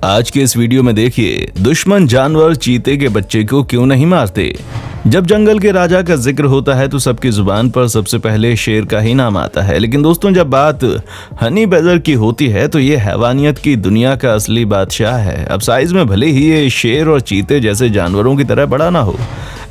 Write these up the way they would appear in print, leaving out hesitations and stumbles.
आज के इस वीडियो में देखिए दुश्मन जानवर चीते के बच्चे को क्यों नहीं मारते। जब जंगल के राजा का जिक्र होता है तो सबकी जुबान पर सबसे पहले शेर का ही नाम आता है, लेकिन दोस्तों जब बात हनी बैजर की होती है तो ये हैवानियत की दुनिया का असली बादशाह है। अब साइज में भले ही ये शेर और चीते जैसे जानवरों की तरह बड़ा ना हो,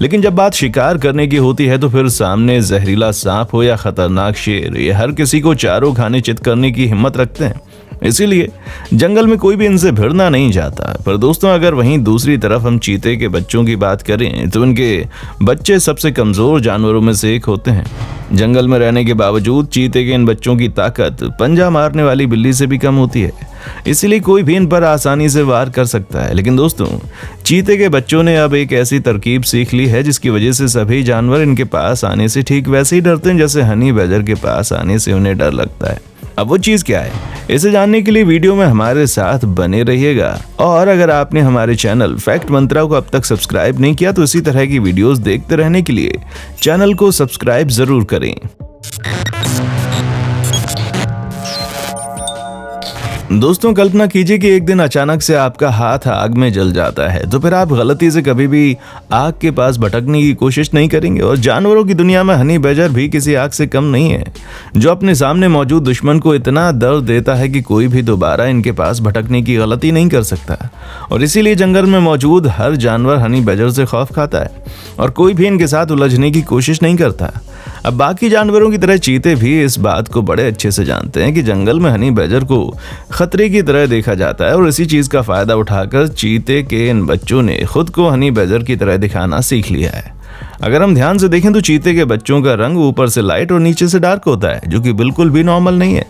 लेकिन जब बात शिकार करने की होती है तो फिर सामने जहरीला सांप हो या खतरनाक शेर, ये हर किसी को चारों खाने चित करने की हिम्मत रखते हैं। इसीलिए जंगल में कोई भी इनसे भिड़ना नहीं चाहता। पर दोस्तों अगर वहीं दूसरी तरफ हम चीते के बच्चों की बात करें तो इनके बच्चे सबसे कमजोर जानवरों में से एक होते हैं। जंगल में रहने के बावजूद चीते के इन बच्चों की ताकत पंजा मारने वाली बिल्ली से भी कम होती है, इसीलिए कोई भी इन पर आसानी से वार कर सकता है। लेकिन दोस्तों चीते के बच्चों ने अब एक ऐसी तरकीब सीख ली है जिसकी वजह से सभी जानवर इनके पास आने से ठीक वैसे ही डरते हैं जैसे हनी बैजर के पास आने से उन्हें डर लगता है। अब वो चीज क्या है, इसे जानने के लिए वीडियो में हमारे साथ बने रहिएगा। और अगर आपने हमारे चैनल फैक्ट मंत्रा को अब तक सब्सक्राइब नहीं किया तो इसी तरह की वीडियोस देखते रहने के लिए चैनल को सब्सक्राइब जरूर करें। दोस्तों कल्पना कीजिए कि एक दिन अचानक से आपका हाथ आग में जल जाता है, तो फिर आप गलती से कभी भी आग के पास भटकने की कोशिश नहीं करेंगे। और जानवरों की दुनिया में हनी बैजर भी किसी आग से कम नहीं है, जो अपने सामने मौजूद दुश्मन को इतना दर्द देता है कि कोई भी दोबारा इनके पास भटकने की गलती नहीं कर सकता। और इसीलिए जंगल में मौजूद हर जानवर हनी बैजर से खौफ खाता है और कोई भी इनके साथ उलझने की कोशिश नहीं करता। अब बाकी जानवरों की तरह चीते भी इस बात को बड़े अच्छे से जानते हैं कि जंगल में हनी बैजर को खतरे की तरह देखा जाता है, और इसी चीज का फायदा उठाकर चीते के इन बच्चों ने खुद को हनी बैजर की तरह दिखाना सीख लिया है। अगर हम ध्यान से देखें तो चीते के बच्चों का रंग ऊपर से लाइट और नीचे से डार्क होता है, जो कि बिल्कुल भी नॉर्मल नहीं है,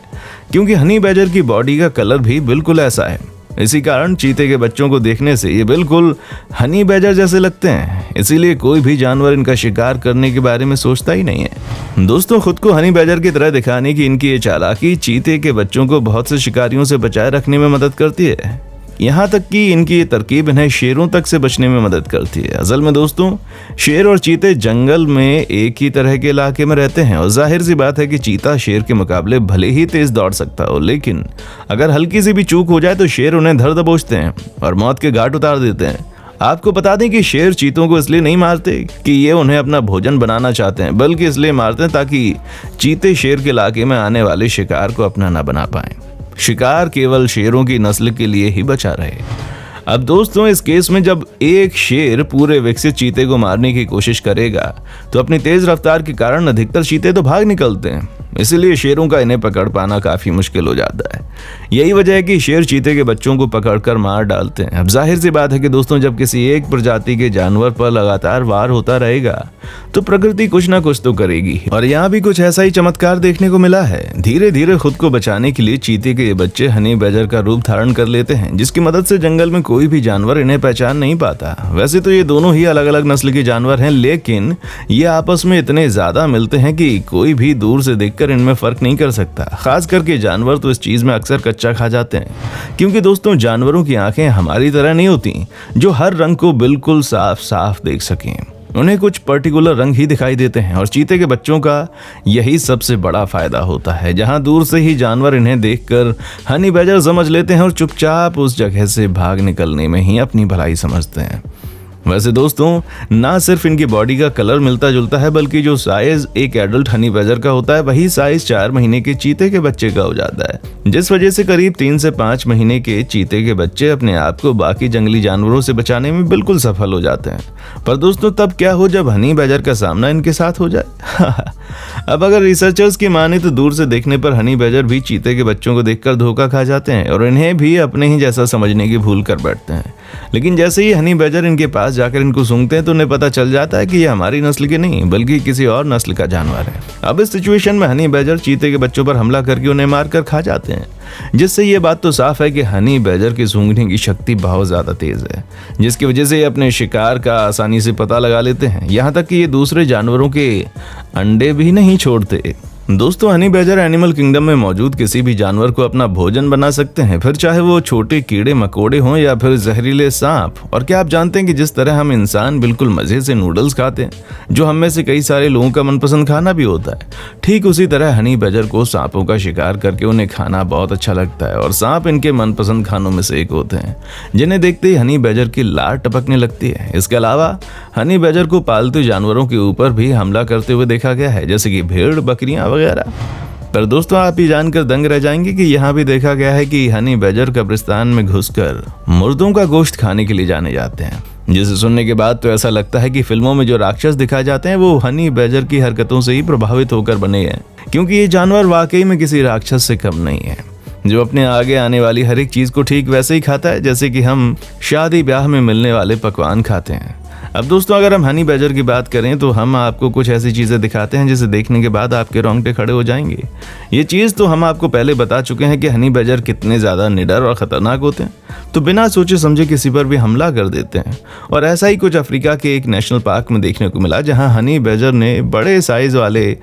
क्योंकि हनी बैजर की बॉडी का कलर भी बिल्कुल ऐसा है। इसी कारण चीते के बच्चों को देखने से ये बिल्कुल हनी बैजर जैसे लगते हैं, इसीलिए कोई भी जानवर इनका शिकार करने के बारे में सोचता ही नहीं है। दोस्तों खुद को हनी बैजर की तरह दिखाने की इनकी ये चालाकी चीते के बच्चों को बहुत से शिकारियों से बचाए रखने में मदद करती है। यहाँ तक कि इनकी ये तरकीब इन्हें शेरों तक से बचने में मदद करती है। असल में दोस्तों शेर और चीते जंगल में एक ही तरह के इलाके में रहते हैं, और जाहिर सी बात है कि चीता शेर के मुकाबले भले ही तेज दौड़ सकता हो, लेकिन अगर हल्की सी भी चूक हो जाए तो शेर उन्हें धर दबोचते हैं और मौत के घाट उतार देते हैं। आपको बता दें कि शेर चीतों को इसलिए नहीं मारते कि ये उन्हें अपना भोजन बनाना चाहते हैं, बल्कि इसलिए मारते हैं ताकि चीते शेर के इलाके में आने वाले शिकार को अपना न बना पाएं। शिकार केवल शेरों की नस्ल के लिए ही बचा रहे। अब दोस्तों इस केस में जब एक शेर पूरे विकसित चीते को मारने की कोशिश करेगा तो अपनी तेज रफ्तार के कारण अधिकतर चीते तो भाग निकलते हैं, इसीलिए शेरों का इन्हें पकड़ पाना काफी मुश्किल हो जाता है। यही वजह है कि शेर चीते के बच्चों को पकड़कर मार डालते हैं। अब जाहिर सी बात है कि दोस्तों जब किसी एक प्रजाति के जानवर पर लगातार वार होता रहेगा तो प्रकृति कुछ ना कुछ तो करेगी, और यहाँ भी कुछ ऐसा ही चमत्कार देखने को मिला है। धीरे धीरे खुद को बचाने के लिए चीते के ये बच्चे हनी बैजर का रूप धारण कर लेते हैं, जिसकी मदद से जंगल में कोई भी जानवर इन्हें पहचान नहीं पाता। वैसे तो ये दोनों ही अलग अलग नस्ल के जानवर हैं, लेकिन ये आपस में इतने ज्यादा मिलते हैं कि कोई भी दूर से देखकर इनमें फर्क नहीं कर सकता। खास करके जानवर तो इस चीज में अक्सर कच्चा खा जाते हैं, क्योंकि दोस्तों जानवरों की आंखें हमारी तरह नहीं होती जो हर रंग को बिल्कुल साफ साफ देख सकें। उन्हें कुछ पर्टिकुलर रंग ही दिखाई देते हैं, और चीते के बच्चों का यही सबसे बड़ा फायदा होता है। जहां दूर से ही जानवर इन्हें देखकर हनी बैजर समझ लेते हैं और चुपचाप उस जगह से भाग निकलने में ही अपनी भलाई समझते हैं। वैसे दोस्तों ना सिर्फ इनकी बॉडी का कलर मिलता जुलता है, बल्कि जो साइज एक एडल्ट हनी बैजर का होता है वही साइज 4 महीने के चीते के बच्चे का हो जाता है, जिस वजह से करीब 3 से 5 महीने के चीते के बच्चे अपने आप को बाकी जंगली जानवरों से बचाने में बिल्कुल सफल हो जाते हैं। पर दोस्तों तब क्या हो जब हनी बैजर का सामना इनके साथ हो जाए। अब अगर रिसर्चर्स की माने तो दूर से देखने पर हनी बैजर भी चीते के बच्चों को देखकर धोखा खा जाते हैं और इन्हें भी अपने ही जैसा समझने की भूल कर बैठते हैं। लेकिन जैसे ही हनी बैजर इनके पास जाकर इनको सूंघते हैं तो उन्हें पता चल जाता है कि ये हमारी नस्ल के नहीं बल्कि किसी और नस्ल का जानवर है। अब इस सिचुएशन में हनी बैजर चीते के बच्चों पर हमला करके उन्हें मारकर खा जाते हैं, जिससे ये बात तो साफ है कि हनी बैजर की सूंघने की शक्ति बहुत ज्यादा तेज है, जिसकी वजह से ये अपने शिकार का आसानी से पता लगा लेते हैं। यहाँ तक कि ये दूसरे जानवरों के अंडे भी नहीं छोड़ते। दोस्तों हनी बैजर एनिमल किंगडम में मौजूद किसी भी जानवर को अपना भोजन बना सकते हैं, फिर चाहे वो छोटे कीड़े मकोड़े हों या फिर जहरीले सांप। और क्या आप जानते हैं कि जिस तरह हम इंसान बिल्कुल मजे से नूडल्स खाते हैं, जो हम में से कई सारे लोगों का मनपसंद खाना भी होता है, ठीक उसी तरह हनी बैजर को सांपों का शिकार करके उन्हें खाना बहुत अच्छा लगता है। और सांप इनके मनपसंद खानों में से एक होते हैं, जिन्हें देखते ही हनी बैजर की लार टपकने लगती है। इसके अलावा हनी बैजर को पालतू जानवरों के ऊपर भी हमला करते हुए देखा गया है, जैसे कि भेड़, बकरियां वगैरह। पर दोस्तों आप ये जानकर दंग रह जाएंगे कि यहाँ भी देखा गया है कि हनी बैजर कब्रिस्तान में घुसकर मुर्दों का गोश्त खाने के लिए जाने जाते हैं, जिसे सुनने के बाद तो ऐसा लगता है कि फिल्मों में जो राक्षस दिखाए जाते हैं वो हनी बैजर की हरकतों से ही प्रभावित होकर बने हैं, क्योंकि ये जानवर वाकई में किसी राक्षस से कम नहीं है, जो अपने आगे आने वाली हर एक चीज को ठीक वैसे ही खाता है जैसे कि हम शादी ब्याह में मिलने वाले पकवान खाते हैं। अब दोस्तों अगर हम हनी बैजर की बात करें तो हम आपको कुछ ऐसी चीज़ें दिखाते हैं जिसे देखने के बाद आपके रोंगटे खड़े हो जाएंगे। ये चीज़ तो हम आपको पहले बता चुके हैं कि हनी बैजर कितने ज़्यादा निडर और ख़तरनाक होते हैं, तो बिना सोचे समझे किसी पर भी हमला कर देते हैं। और ऐसा ही कुछ अफ्रीका के एक नेशनल पार्क में देखने को मिला, जहाँ हनी बैजर ने बड़े साइज वाले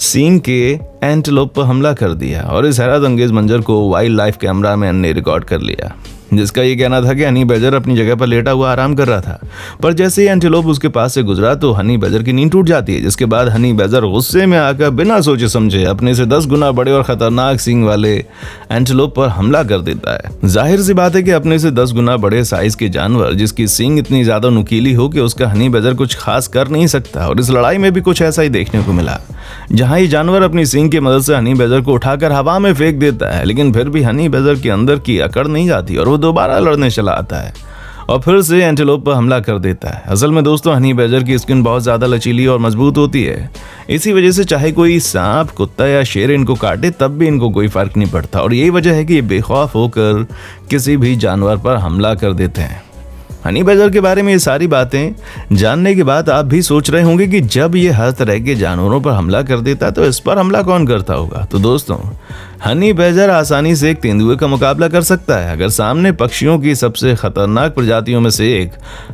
सींग के एंटीलोप पर हमला कर दिया और इस हैरत अंगेज मंजर को वाइल्ड लाइफ कैमरा मैन ने रिकॉर्ड कर लिया, जिसका ये कहना था कि हनी बैजर अपनी जगह पर लेटा हुआ आराम कर रहा था, पर जैसे ही एंटीलोप उसके पास से गुजरा तो हनी बैजर की नींद टूट जाती है, जिसके बाद हनी बैजर गुस्से में आकर बिना सोचे समझे अपने से 10 गुना बड़े और खतरनाक सींग वाले एंटीलोप पर हमला कर देता है। जाहिर सी बात है कि अपने से 10 गुना बड़े साइज के जानवर जिसकी सींग इतनी ज्यादा नुकीली हो कि उसका हनी बैजर कुछ खास कर नहीं सकता। और इस लड़ाई में भी कुछ ऐसा ही देखने को मिला, जहां ये जानवर अपनी सींग की मदद से हनी बैजर को उठाकर हवा में फेंक देता है, लेकिन फिर भी हनी बैजर के अंदर की अकड़ नहीं जाती और वो दोबारा लड़ने चला आता है और फिर से एंटीलोप पर हमला कर देता है। असल में दोस्तों हनी बैजर की स्किन बहुत ज़्यादा लचीली और मजबूत होती है, इसी वजह से चाहे कोई सांप, कुत्ता या शेर इनको काटे तब भी इनको कोई फर्क नहीं पड़ता। और यही वजह है कि ये बेखौफ होकर किसी भी जानवर पर हमला कर देते हैं। हनी बैजर के बारे में ये सारी बातें जानने के बाद आप भी सोच रहे होंगे कि जब ये हर तरह के जानवरों पर हमला कर देता है तो इस पर हमला कौन करता होगा। तो दोस्तों हनी बैजर आसानी से एक तेंदुए का मुकाबला कर सकता है। अगर सामने पक्षियों की सबसे खतरनाक प्रजातियों में से एक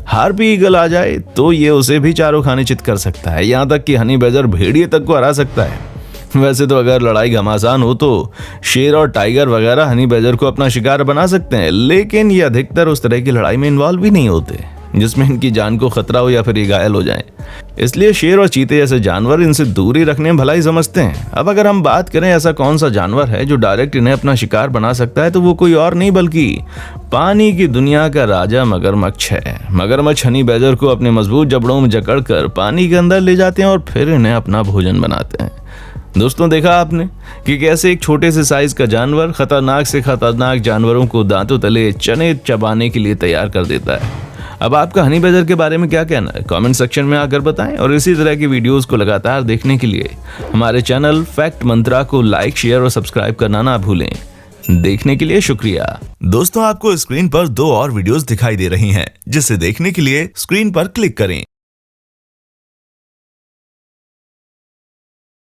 हार्पी ईगल आ जाए तो ये उसे भी चारों खाने चित कर सकता है। यहाँ तक कि हनी बैजर भेड़िए तक को हरा सकता है। वैसे तो अगर लड़ाई घमासान हो तो शेर और टाइगर वगैरह हनी बैजर को अपना शिकार बना सकते हैं, लेकिन ये अधिकतर उस तरह की लड़ाई में इन्वॉल्व भी नहीं होते जिसमें इनकी जान को खतरा हो या फिर ये घायल हो जाएं। इसलिए शेर और चीते जैसे जानवर इनसे दूरी रखने में भलाई समझते हैं। अब अगर हम बात करें ऐसा कौन सा जानवर है जो डायरेक्ट इन्हें अपना शिकार बना सकता है, तो वो कोई और नहीं बल्कि पानी की दुनिया का राजा मगरमच्छ है। मगरमच्छ हनी बैजर को अपने मजबूत जबड़ों में जकड़कर पानी के अंदर ले जाते हैं और फिर इन्हें अपना भोजन बनाते हैं। दोस्तों देखा आपने कि कैसे एक छोटे से साइज का जानवर खतरनाक से खतरनाक जानवरों को दांतों तले चने चबाने के लिए तैयार कर देता है। अब आपका हनी बैजर के बारे में क्या कहना है, कमेंट सेक्शन में आकर बताएं। और इसी तरह की वीडियोस को लगातार देखने के लिए हमारे चैनल फैक्ट मंत्रा को लाइक, शेयर और सब्सक्राइब करना ना भूलें। देखने के लिए शुक्रिया। दोस्तों आपको स्क्रीन पर 2 और वीडियोस दिखाई दे रही हैं, जिसे देखने के लिए स्क्रीन पर क्लिक करें।